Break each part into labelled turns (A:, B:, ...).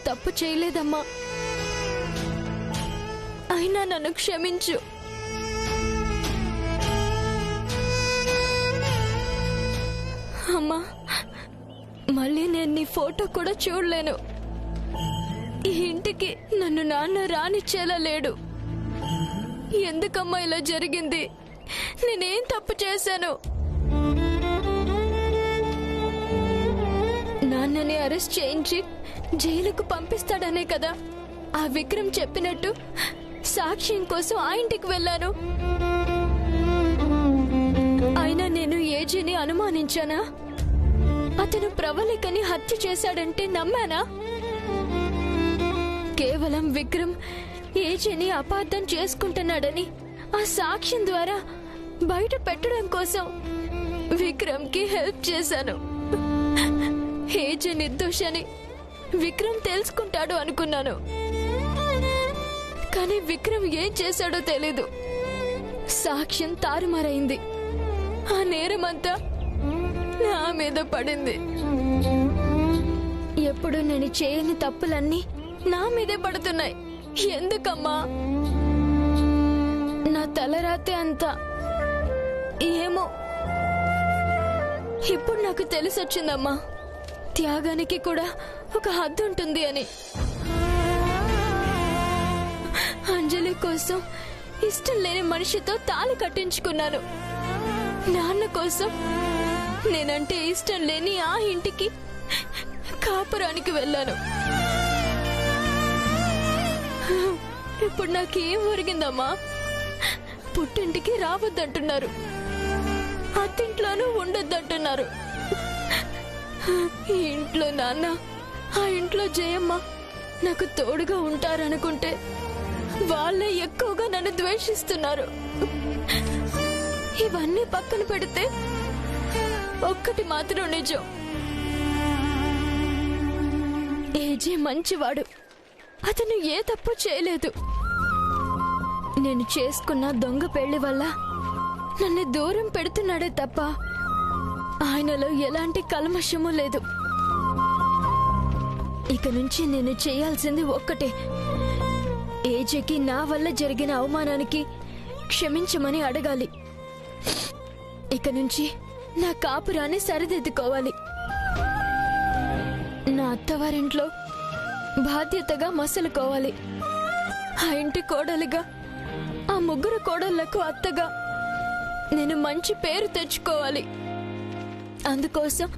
A: తప్పు చేయలేదమ్మా. అయినా నన్ను క్షమించు. అమ్మా, మళ్ళీ నేను నీ ఫోటో కూడా చూడలేను. ఈ ఇంటికి నన్ను నాన్న రానిచ్చేలా లేడు. ఎందుకమ్మా ఇలా జరిగింది? నేనేం తప్పు చేశాను? నాన్నని అరెస్ట్ చేయించి జైలుకు పంపిస్తాడనే కదా ఆ విక్రమ్ చెప్పినట్టు సాక్ష్యం కోసం ఆ ఇంటికి వెళ్ళాను. అయినా నేను ఏజీని అనుమానించానా? అతను ప్రవళికని హత్య చేశాడంటే నమ్మానా? కేవలం విక్రమ్ ఏజీని అపార్థం చేసుకుంటున్నాడని ఆ సాక్ష్యం ద్వారా బయట పెట్టడం కోసం విక్రమ్ కి హెల్ప్ చేశాను. ఏజీ నిర్దోషని విక్రమ్ తెలుసుకుంటాడు అనుకున్నాను. కానీ విక్రమ్ ఏం చేశాడో తెలీదు. సాక్ష్యం తారుమారైంది. ఆ నేరమంతా నా మీద పడింది. ఎప్పుడు నేను చేయని తప్పులన్నీ నా మీదే పడుతున్నాయి. ఎందుకమ్మా? నా తలరాతే అంతా. ఏమో, ఇప్పుడు నాకు తెలిసొచ్చిందమ్మా, త్యాగానికి కూడా ఒక హద్దు ఉంటుంది అని. అంజలి కోసం ఇష్టం లేని మనిషితో తాళి కట్టించుకున్నాను. నాన్న కోసం నేనంటే ఇష్టం లేని ఆ ఇంటికి కాపురానికి వెళ్ళాను. ఇప్పుడు నాకేం ఒరిగిందమ్మా? పుట్టింటికి రావద్దంటున్నారు, అత్తింట్లోనూ ఉండొద్దంటున్నారు. ఈ ఇంట్లో నాన్న, ఆ ఇంట్లో జయమ్మ నాకు తోడుగా ఉంటారనుకుంటే వాళ్ళే ఎక్కువగా నన్ను ద్వేషిస్తున్నారు. ఇవన్నీ పక్కన పెడితే ఒక్కటి మాత్రం నిజం, ఏజీ మంచివాడు. అతను ఏ తప్పు చేయలేదు. నేను చేసుకున్న దొంగ పెళ్లి వల్ల నన్ను దూరం పెడుతున్నాడే తప్ప ఆయనలో ఎలాంటి కల్మషము లేదు. ఇక నుంచి నేను చేయాల్సింది ఒక్కటే, ఏజీకి నా వల్ల జరిగిన అవమానానికి క్షమించమని అడగాలి. ఇక నుంచి నా కాపురాన్ని సరిదిద్దుకోవాలి. నా అత్తవారింట్లో బాధ్యతగా మసలుకోవాలి. ఆ ఇంటి కోడలిగా, ఆ ముగ్గురు కోడళ్లకు అత్తగా నేను మంచి పేరు తెచ్చుకోవాలి. అందుకోసం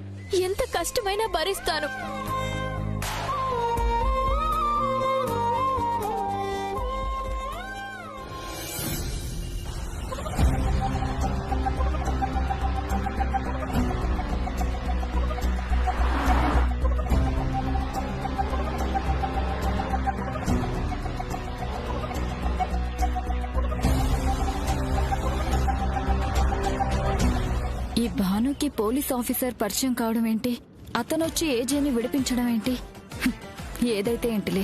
A: ఎంత కష్టమైనా భరిస్తాను.
B: ఈ భానుకి పోలీస్ ఆఫీసర్ పరిచయం కావడం ఏంటి? అతనొచ్చి ఏజేని విడిపించడం ఏంటి? ఏదైతే ఏంటిలే,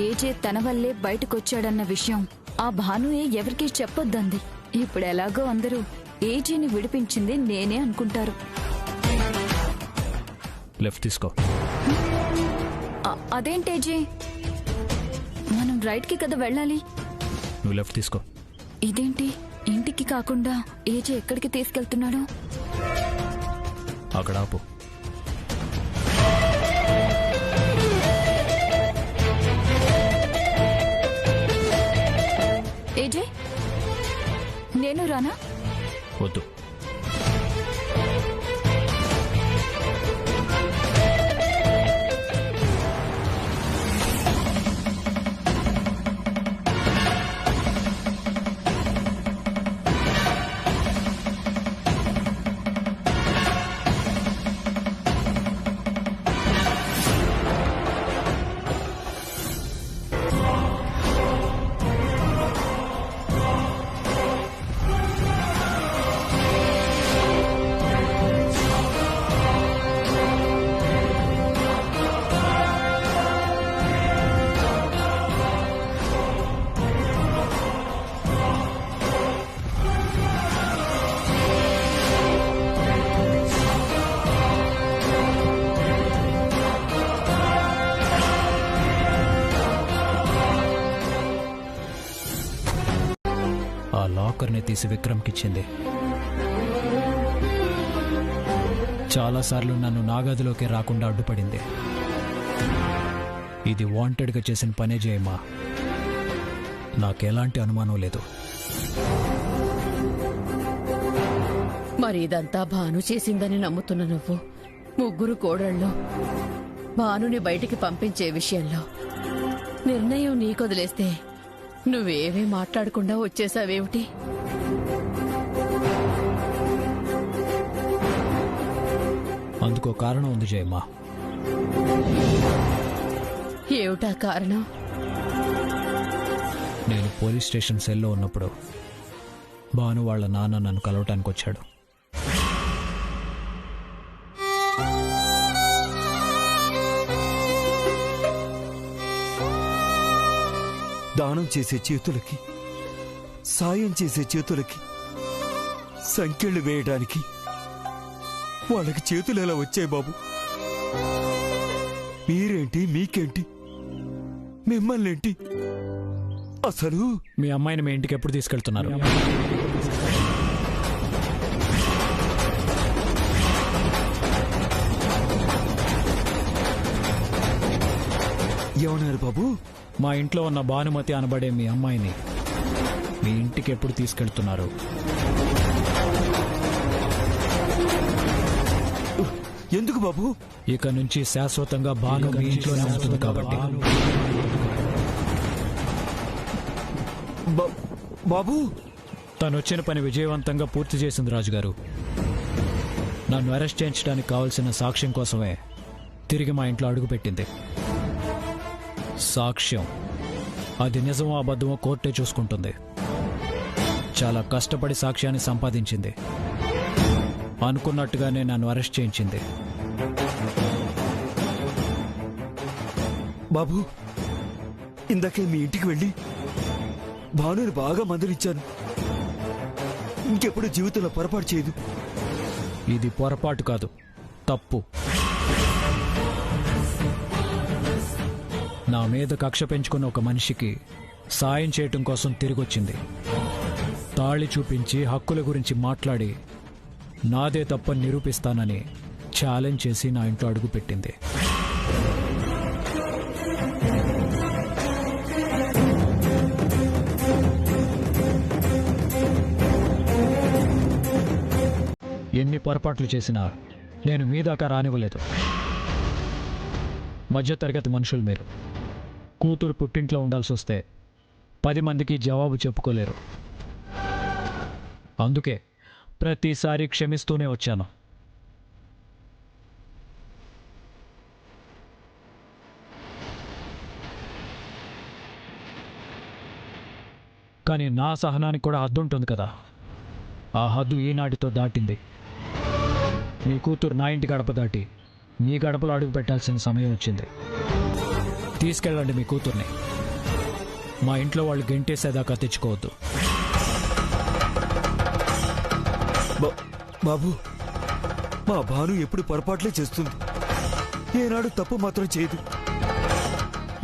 B: ఏజే తన వల్లే బయటకొచ్చాడన్న విషయం ఆ భానుయే ఎవరికీ చెప్పొద్దంది. ఇప్పుడు ఎలాగో అందరూ ఏజేని విడిపించింది నేనే అనుకుంటారు.
C: లెఫ్ట్ తీసుకో.
B: అదేంటి ఏజే, మనం రైట్ కి కదా వెళ్ళాలి.
C: నువ్వు లెఫ్ట్ తీసుకో.
B: ఇదేంటి ఇంటికి కాకుండా ఏజే ఎక్కడికి తీసుకెళ్తున్నాడు?
C: అక్కడ ఆపు.
B: ఏజే, నేను రానా?
C: వద్దు. లాకర్ని తీసి విక్రమ్కిచ్చింది. చాలాసార్లు నన్ను నాగదిలోకి రాకుండా అడ్డుపడింది. ఇది వాంటెడ్గా చేసిన పనే జయమ్మా. నాకెలాంటి అనుమానం లేదు.
D: మరి ఇదంతా భాను చేసిందని నమ్ముతున్న నువ్వు ముగ్గురు కోడళ్ళు భానుని బయటికి పంపించే విషయంలో నిర్ణయం నీకొదిలేస్తే నువ్వేమీ మాట్లాడకుండా వచ్చేసావేమిటి?
C: అందుకో కారణం ఉంది జయమ్మా.
D: ఏమిటా కారణం?
C: నేను పోలీస్ స్టేషన్ సెల్లో ఉన్నప్పుడు భాను వాళ్ళ నాన్న నన్ను కలవటానికి వచ్చాడు.
E: దానం చేసే చేతులకి, సాయం చేసే చేతులకి సంఖ్యలు వేయడానికి వాళ్ళకి చేతులు ఎలా వచ్చాయి బాబు? మీరేంటి, మీకేంటి, మిమ్మల్నేంటి? అసలు
C: మీ అమ్మాయిని మీ ఇంటికి ఎప్పుడు తీసుకెళ్తున్నారు?
E: ఏమన్నారు బాబు?
C: మా ఇంట్లో ఉన్న భానుమతి అనబడే మీ అమ్మాయిని మీ ఇంటికి ఎప్పుడు తీసుకెళ్తున్నారు?
E: ఎందుకు బాబు?
C: ఇక నుంచి శాశ్వతంగా భాను మీ ఇంట్లోనే ఉంటుంది కాబట్టి.
E: బాబు,
C: తను వచ్చిన పని విజయవంతంగా పూర్తి చేసింది రాజుగారు. నన్ను అరెస్ట్ చేయించడానికి కావలసిన సాక్ష్యం కోసమే తిరిగి మా ఇంట్లో అడుగుపెట్టింది. సాక్ష్యం అది నిజమో అబద్ధమో కోర్టే చూసుకుంటుంది. చాలా కష్టపడి సాక్ష్యాన్ని సంపాదించింది. అనుకున్నట్టుగానే నన్ను అరెస్ట్ చేయించింది.
E: బాబు, ఇందాకే మీ ఇంటికి వెళ్ళి భానుని బాగా మందలిచ్చాను. ఇంకెప్పుడు జీవితంలో పొరపాటు చేయదు.
C: ఇది పొరపాటు కాదు, తప్పు. నా మీద కక్ష పెంచుకున్న ఒక మనిషికి సాయం చేయటం కోసం తిరిగొచ్చింది. తాళి చూపించి హక్కుల గురించి మాట్లాడి నాదే తప్పని నిరూపిస్తానని ఛాలెంజ్ చేసి నా ఇంట్లో అడుగుపెట్టింది. ఎన్ని పొరపాట్లు చేసినా నేను మీ దాకా రానివ్వలేదు. మధ్యతరగతి మనుషులు మీరు. కూతురు పుట్టింట్లో ఉండాల్సి వస్తే 10 మందికి జవాబు చెప్పుకోలేరు. అందుకే ప్రతిసారి క్షమిస్తూనే వచ్చాను. కానీ నా సహనానికి కూడా హద్దు ఉంటుంది కదా. ఆ హద్దు ఈనాటితో దాటింది. మీ కూతురు నా ఇంటి గడప దాటి మీ గడపలో అడుగు పెట్టాల్సిన సమయం వచ్చింది. తీసుకెళ్ళండి మీ కూతుర్ని. మా ఇంట్లో వాళ్ళు గెంటేసేదాకా తెచ్చుకోవద్దు.
E: బాబు, మా భాను ఎప్పుడు పొరపాట్లే చేస్తుంది. ఏనాడు తప్పు మాత్రం చేయదు.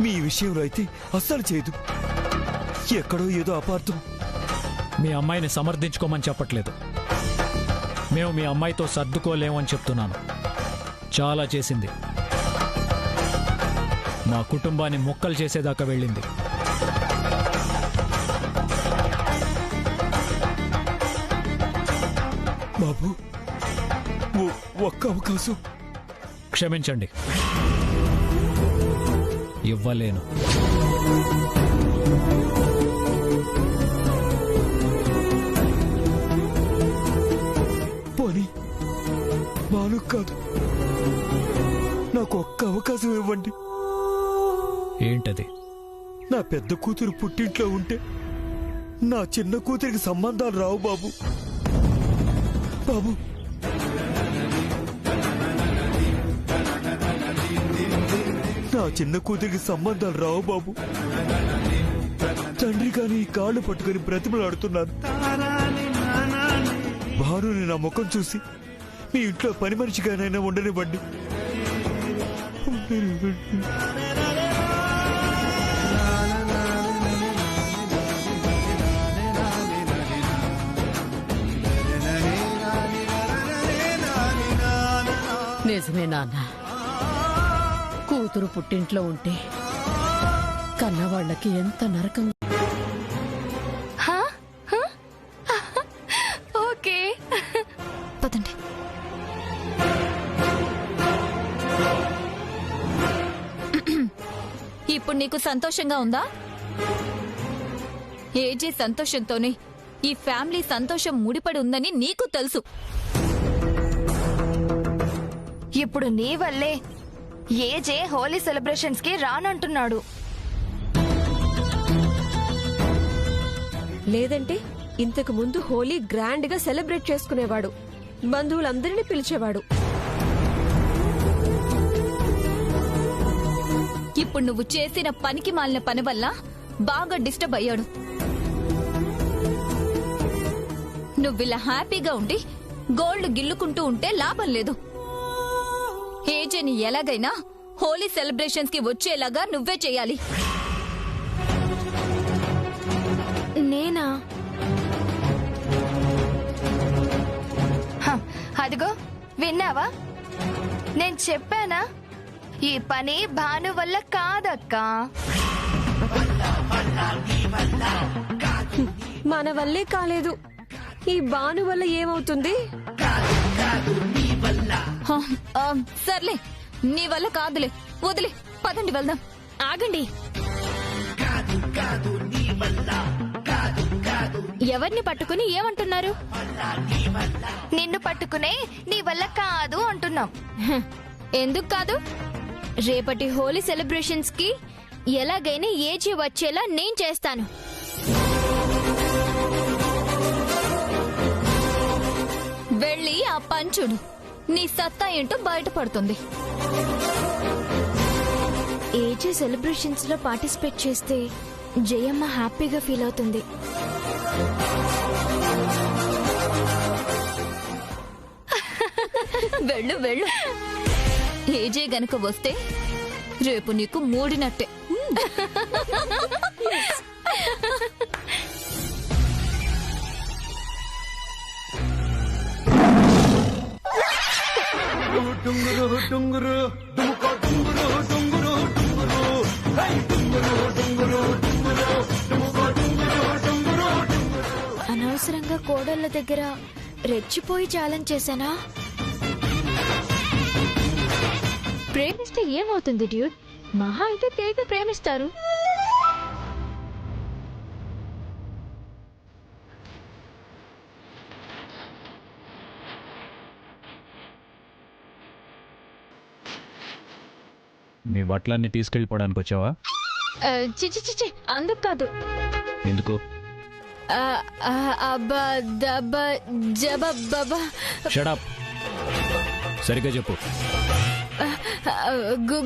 E: మీ విషయంలో అయితే అస్సలు చేయదు. ఎక్కడో ఏదో అపార్థం.
C: మీ అమ్మాయిని సమర్థించుకోమని చెప్పట్లేదు. మేము మీ అమ్మాయితో సర్దుకోలేమని చెప్తున్నాను. చాలా చేసింది. మా కుటుంబాన్ని ముక్కలు చేసేదాకా వెళ్ళింది.
E: బాబు, ఒక్క అవకాశం.
C: క్షమించండి, ఇవ్వలేను.
E: పోనీ బాను కాదు, నాకు ఒక్క అవకాశం ఇవ్వండి.
C: ఏంటది?
E: నా పెద్ద కూతురు పుట్టింట్లో ఉంటే నా చిన్న కూతురికి సంబంధాలు రావు బాబు. బాబు, నా చిన్న కూతురికి సంబంధాలు రావు బాబు. తండ్రి కాని కాళ్ళు పట్టుకుని బ్రతిమలాడుతున్నాను. భానుని నా ముఖం చూసి మీ ఇంట్లో పని మనిషిగానైనా ఉండనివ్వండి.
D: నిజమే నాన్న. కూతురు పుట్టింట్లో ఉంటే కన్నవాళ్లకి ఎంత నరకం.
A: ఓకే
B: పదండి. ఇప్పుడు నీకు సంతోషంగా ఉందా? ఏజే సంతోషంతోనే ఈ ఫ్యామిలీ సంతోషం ముడిపడి ఉందని నీకు తెలుసు.
F: ఇప్పుడు నీ వల్లే ఏజే హోలీ సెలబ్రేషన్స్ కి రానంటున్నాడు.
G: లేదంటే ఇంతకు ముందు హోలీ గ్రాండ్ గా సెలబ్రేట్ చేసుకునేవాడు, బంధువులందరినీ పిలిచేవాడు.
B: ఇప్పుడు నువ్వు చేసిన పనికి మాలిన పని వల్ల బాగా డిస్టర్బ్ అయ్యాడు. నువ్విలా హ్యాపీగా ఉండి గోల్డ్ గిల్లుకుంటూ ఉంటే లాభం లేదు. ఏజేని ఎలాగైనా హోలీ సెలబ్రేషన్స్ కి వచ్చేలాగా నువ్వే చేయాలి.
F: నేనా? అదిగో విన్నావా, నేను చెప్పానా ఈ పని భాను వల్ల కాదక్కా.
G: మన వల్లే కాలేదు, ఈ భాను వల్ల ఏమవుతుంది?
B: సర్లే, నీ వల్ల కాదులే, వదిలే, పదండి వెళ్దాం.
A: ఆగండి. ఎవరిని పట్టుకుని ఏమంటున్నారు?
F: నిన్ను పట్టుకునే నీ వల్ల కాదు అంటున్నాం.
A: ఎందుకు కాదు? రేపటి హోలీ సెలబ్రేషన్స్ కి ఎలాగైనా ఏజీ వచ్చేలా నేను చేస్తాను.
B: వెళ్ళి ఆ పంచుడు నీ సత్తా ఏంటో బయటపడుతుంది.
A: ఏజీ సెలబ్రేషన్స్ లో పార్టిసిపేట్ చేస్తే జయమ్మ హ్యాపీగా ఫీల్ అవుతుంది.
B: వెళ్ళు వెళ్ళు. ఏజే గనుక వస్తే రేపు నీకు మూడినట్టే.
A: అనవసరంగా కోడళ్ళ దగ్గర రెచ్చిపోయి ఛాలెంజ్ చేశానా? ప్రేమిస్తే ఏమవుతుంది డ్యూడ్? మహా అయితే తిరిగి ప్రేమిస్తారు.
C: నీ బట్టలన్నీ తీసుకెళ్ళిపోవడానికి వచ్చావా?
A: చిచి చిచి, అందుకు కాదు.
C: ఎందుకు?
A: అబ్బా దబ్బ జబ బబ.
C: షడప్, సరిగ్గా చెప్పు.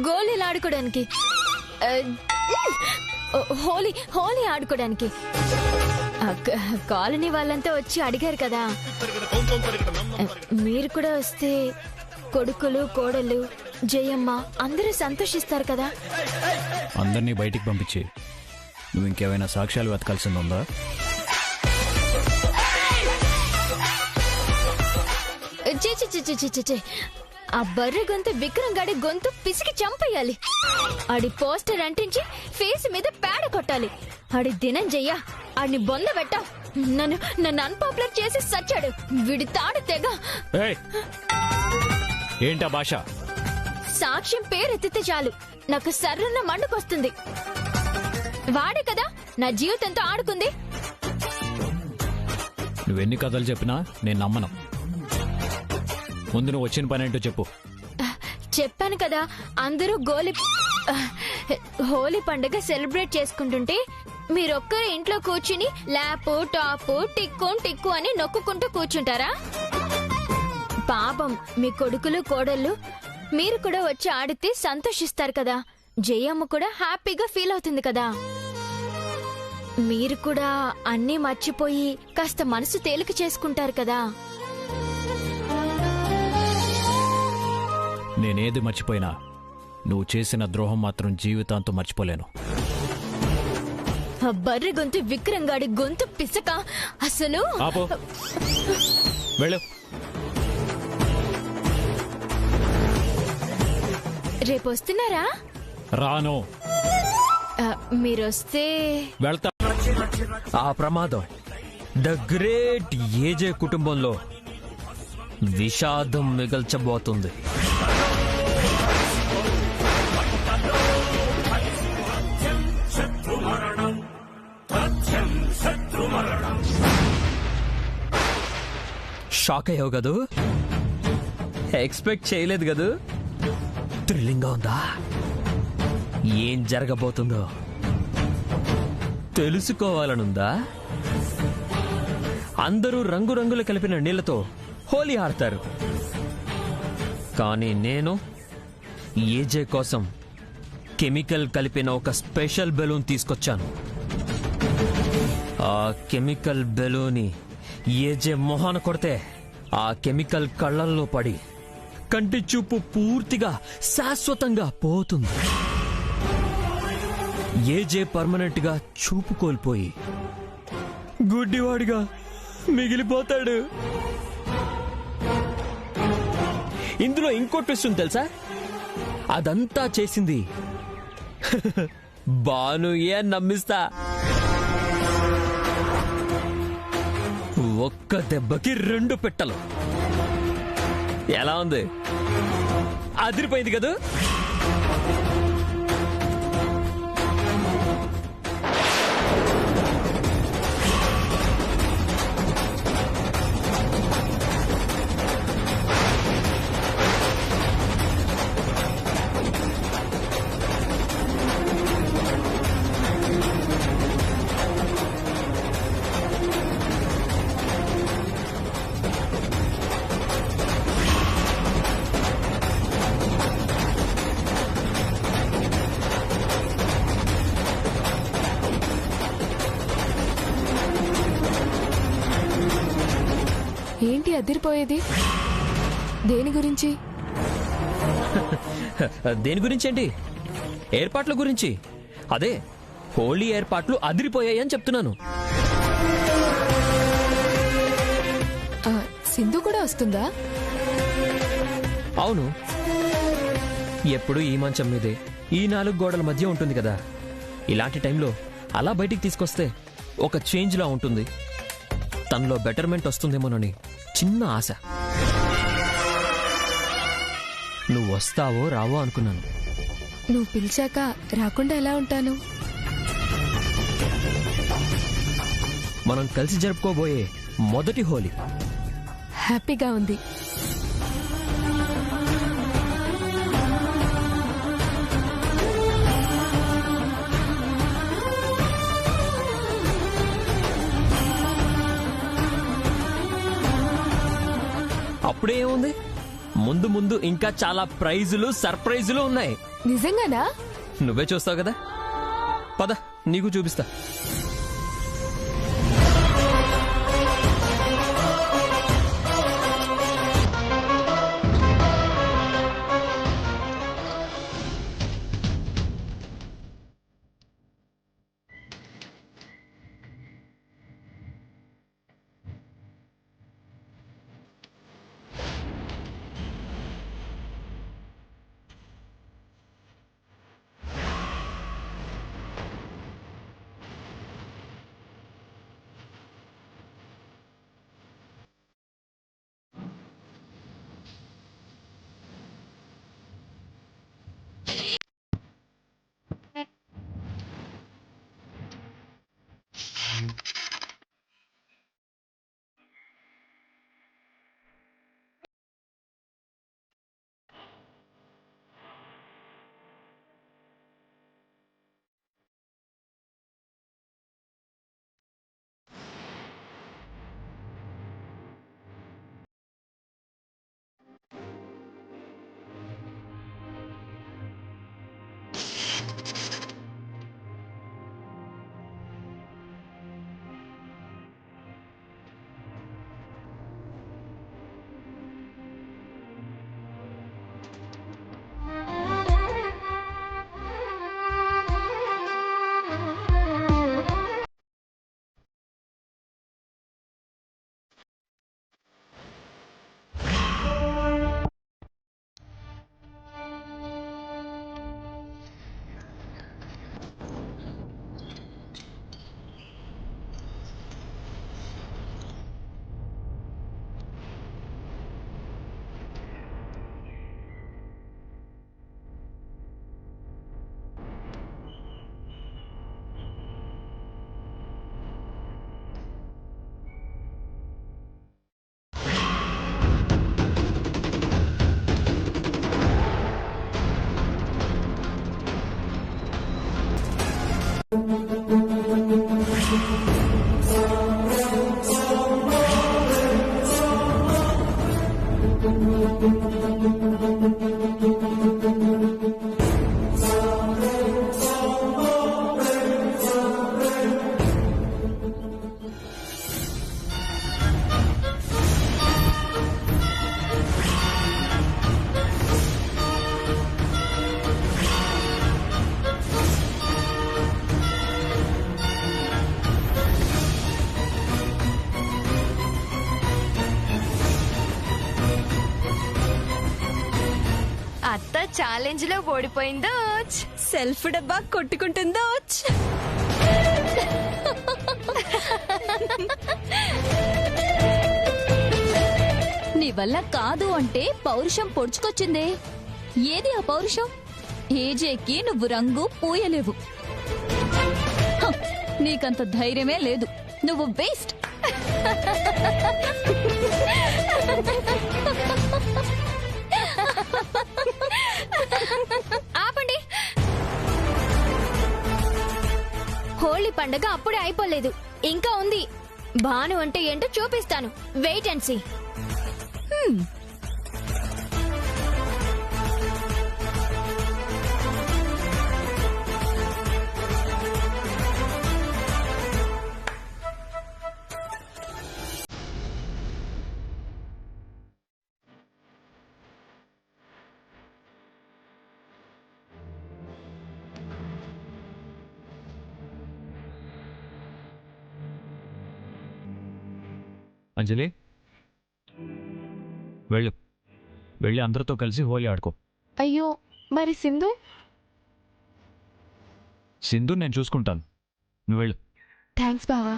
A: గోళీలు ఆడుకోవడానికి, హోలీ ఆడుకోవడానికి. కాలనీ వాళ్ళంతా వచ్చి అడిగారు కదా, మీరు కూడా వస్తే కొడుకులు కోడలు జయమ్మ అందరూ సంతోషిస్తారు కదా.
C: అందరినీ బయటికి పంపించి నువ్వు ఇంకేమైనా సాక్ష్యాలు వెతకాల్సింది ఉందా?
A: చి ఆ బర్రె గొంతు విక్రమ్ గాడి గొంతు పిసికి చంపేయాలి. ఆడి పోస్టర్ అంటించి ఫేస్ మీద పేడ కొట్టాలి. ఆడి దినం చెయ్య, ఆడిని బొంద పెట్టా. నన్ను అన్పాపులర్ చేసి సచ్చాడు వీడి తాడు తెగ.
C: ఏంటా భాష?
A: సాక్ష్యం పేరెత్తితే చాలు నాకు సర్రున్న మండుకొస్తుంది. వాడే కదా నా జీవితంతో ఆడుకుంది.
C: నువ్వెన్ని కథలు చెప్పినా నేను నమ్మను. ముందు నువ్వు వచ్చిన పని ఏంటో చెప్పు.
A: చెప్పాను కదా, అందరూ హోలీ పండుగ సెలబ్రేట్ చేసుకుంటుంటే మీరొక్కరు ఇంట్లో కూర్చుని ల్యాపు టాపు టిక్కు అని నొక్కుంటూ కూర్చుంటారా? పాపం మీ కొడుకులు కోడళ్ళు మీరు కూడా వచ్చి ఆడితే సంతోషిస్తారు కదా. జయమ్మ కూడా హ్యాపీగా ఫీల్ అవుతుంది కదా. మీరు కూడా అన్నీ మర్చిపోయి కాస్త మనసు తేలిక చేసుకుంటారు కదా.
C: నేనేది మర్చిపోయినా నువ్వు చేసిన ద్రోహం మాత్రం జీవితాంతం మర్చిపోలేను.
A: ఆ బర్రె గొంతు విక్రమ్ గాడి గొంతు పిసక అసలు.
C: వెళ్ళు.
A: రేపు వస్తున్నారా?
C: రాను.
A: మీరొస్తే
C: వెళ్తా.
H: ఆ ప్రమాదం ద గ్రేట్ ఏజే కుటుంబంలో విషాదం మిగల్చబోతుంది. షాక్ అయ్యావు కదూ? ఎక్స్పెక్ట్ చేయలేదు కదూ? థ్రిల్లింగ్గా ఉందా? ఏం జరగబోతుందో తెలుసుకోవాలనుందా? అందరూ రంగురంగులు కలిపిన నీళ్లతో హోలీ ఆడతారు, కానీ నేను ఏజే కోసం కెమికల్ కలిపిన ఒక స్పెషల్ బెలూన్ తీసుకొచ్చాను. ఆ కెమికల్ బెలూని ఏజే మొహాన కొడితే ఆ కెమికల్ కళ్ళల్లో పడి కంటి చూపు పూర్తిగా శాశ్వతంగా పోతుంది. ఏజే పర్మనెంట్ గా చూపు కోల్పోయి గుడ్డివాడిగా మిగిలిపోతాడు. ఇందులో ఇంకో ట్విస్ట్ ఉంది తెలుసా? అదంతా చేసింది భానుయే నమ్మిస్తా. ఒక్క దెబ్బకి 2 పెట్టలు. ఎలా ఉంది? అదిరిపోయింది కదా?
G: ఏంటి అదిరిపోయేది? దేని గురించి?
H: దేని గురించి ఏంటి? ఏర్పాట్ల గురించి. అదే హోలీ ఏర్పాట్లు అదిరిపోయాయి అని చెప్తున్నాను.
G: సింధు కూడా వస్తుందా?
H: అవును, ఎప్పుడు ఈ మంచం మీదే ఈ 4 గోడల మధ్య ఉంటుంది కదా. ఇలాంటి టైంలో అలా బయటికి తీసుకొస్తే ఒక చేంజ్ లా ఉంటుంది. తనలో బెటర్మెంట్ వస్తుందేమోనని చిన్న ఆశ. నువ్వు వస్తావో రావో అనుకున్నాను.
G: నువ్వు పిలిచాక రాకుండా ఎలా ఉంటాను?
H: మనం కలిసి జరుపుకోబోయే మొదటి హోలీ.
G: హ్యాపీగా ఉంది.
H: అప్పుడే ఏముంది, ముందు ముందు ఇంకా చాలా ప్రైజులు సర్ప్రైజులు ఉన్నాయి.
G: నిజంగానా?
H: నువ్వే చూస్తావు కదా. పద, నీకు చూపిస్తా.
F: ఛాలెంజ్ లో ఓడిపోయిందో.
G: సెల్ఫ్ డబ్బా కొట్టుకుంటుందో.
B: నీ వల్ల కాదు అంటే పౌరుషం పొడుచుకొచ్చిందే. ఏది ఆ పౌరుషం? ఏజేకి నువ్వు రంగు పూయలేవు. హ, నీకంత ధైర్యమే లేదు. నువ్వు వేస్ట్.
A: ఆపండి. హోలీ పండగ అప్పుడే అయిపోలేదు, ఇంకా ఉంది. భాను అంటే ఏంటో చూపిస్తాను. Wait and see.
C: అంజలి, వెళ్ళు. వెళ్ళి అందరితో కలిసి హోలీ ఆడుకో.
F: అయ్యో, మరి సింధు?
C: సింధు నేను చూసుకుంటాను, నువ్వు వెళ్ళు.
F: థ్యాంక్స్ బావా.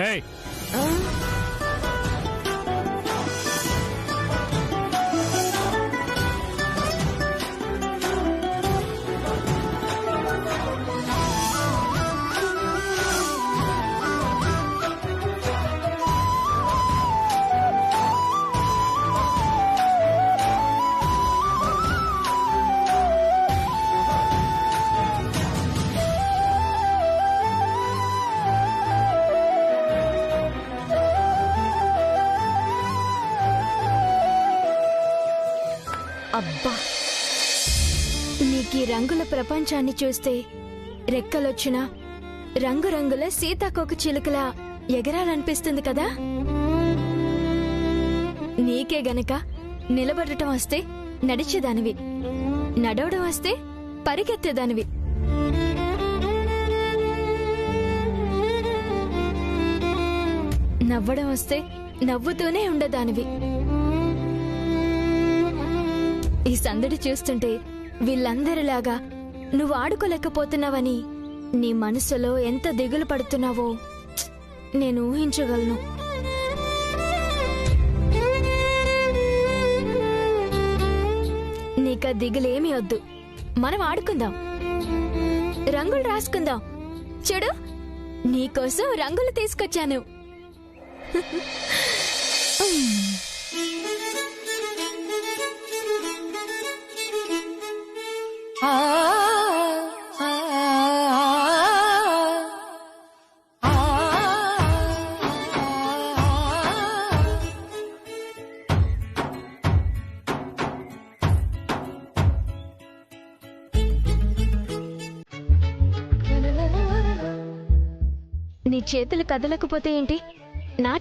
C: ఏయ్,
A: అబ్బా, నీకీ రంగుల ప్రపంచాన్ని చూస్తే రెక్కలొచ్చినా రంగురంగుల సీతాకోక చిలుకలా ఎగరాలనిపిస్తుంది కదా. నీకే గనక నిలబడటం వస్తే నడిచేదానివి, నడవడం వస్తే పరిగెత్తేదానివి. నవ్వడం వస్తే నవ్వుతూనే ఉండేదానివి. ఈ సందడి చూస్తుంటే వీళ్ళందరిలాగా నువ్వు ఆడుకోలేకపోతున్నావని నీ మనసులో ఎంత దిగులు పడుతున్నావో నేను ఊహించగలను. నీక దిగులేమీ వద్దు, మనం ఆడుకుందాం, రంగులు రాసుకుందాం. చూడు, నీకోసం రంగులు తీసుకొచ్చాను. నీ చేతులు కదలకపోతే ఏంటి? నా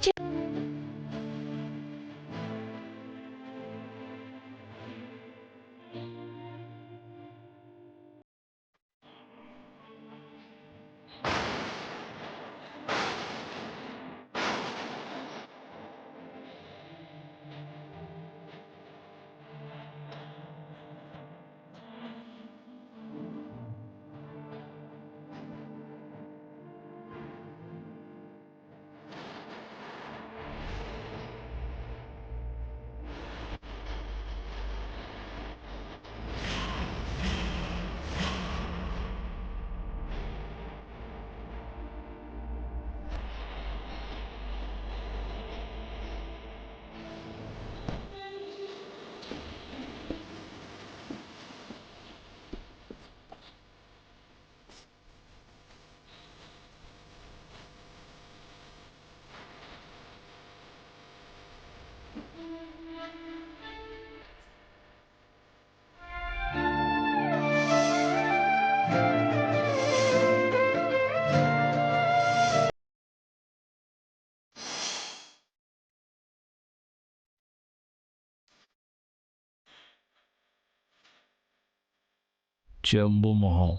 C: చెంబు మొహం.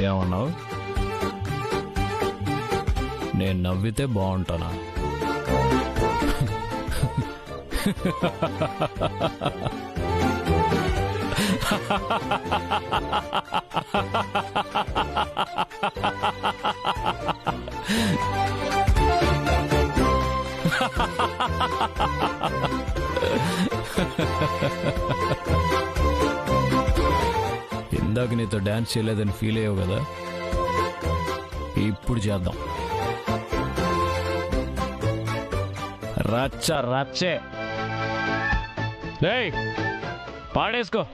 C: ఏమన్నావు? నేను నవ్వితే బాగుంటానా? ఇందాక నీతో డాన్స్ చేయలేదని ఫీల్ అయ్యావు కదా, ఇప్పుడు చేద్దాం. రచ్చ రచ్చే. రేయ్ పాడేసుకో.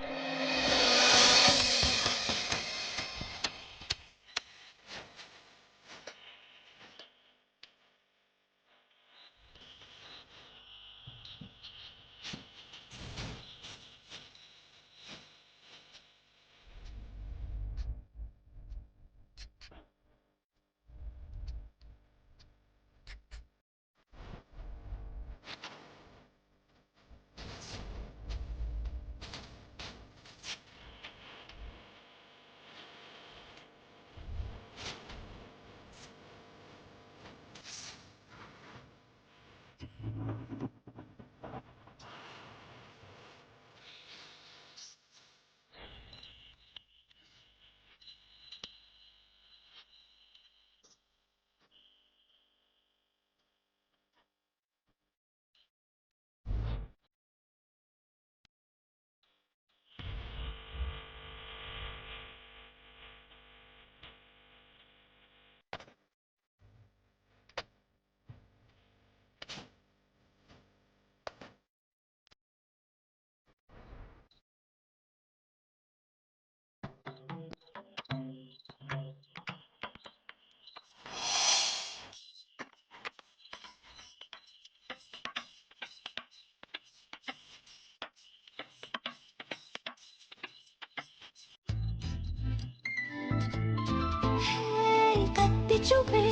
I: కత్తి చూపే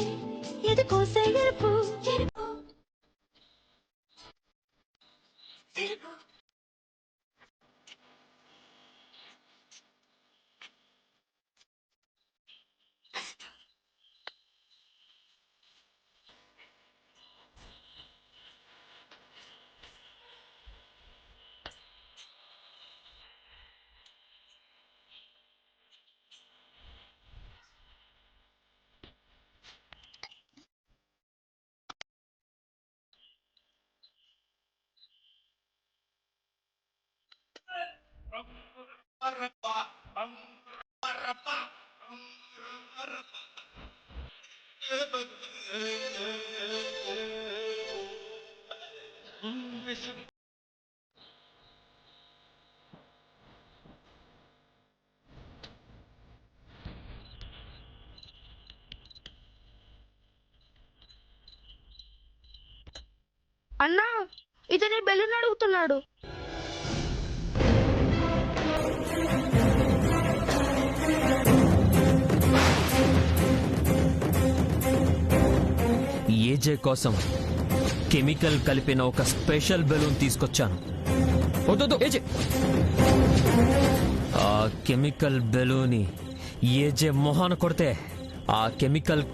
I: ఇది కోసే ఎరుపు
F: అన్నా ఇతని బెలూన్ అడుగుతున్నాడు.
H: ఏజే కోసం కెమికల్ కలిపిన ఒక స్పెషల్ బెలూన్ తీసుకొచ్చాను. వద్దు ఏజే, ఆ కెమికల్ బెలూని ఏజే మొహాన కొడితే ఆ కెమికల్